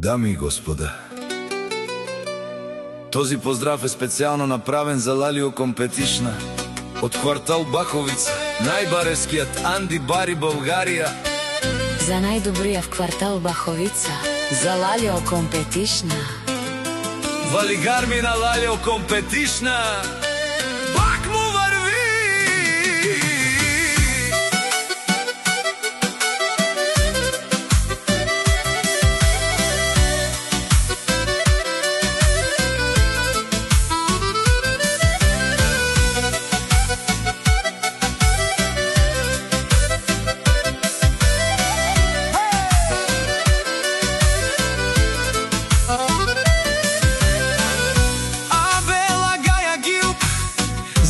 Дами и господа, този поздрав е специјално направен за Лалио Компетишна од квартал Баховица, најбарескиот Анди Бари Българија. За најдобријав квартал Баховица, за Лалио Компетишна. Валигар ми на Лалио Компетишна, пак му върви.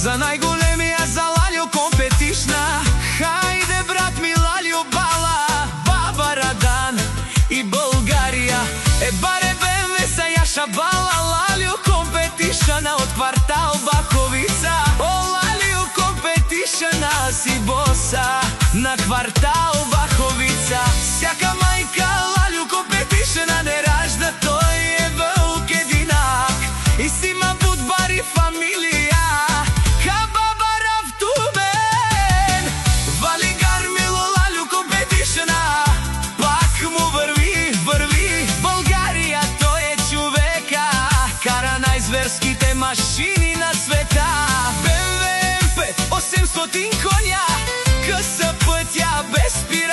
За најголемија, за Лалио Компетишна. Хајде брат ми Лалио бала, баба Радан и Българија. Баре БМВ са јаша бала, Лалио Компетишна од квартал Баховица. О, Лалио Компетишна си боса на квартал Баховица. Сјака мајка Лалио Компетишна не ражда, тој е вълк единак и си има будбар и фамилија. Зверските машини на света, БМВ М5 800 коња, къса пътя без спирачка.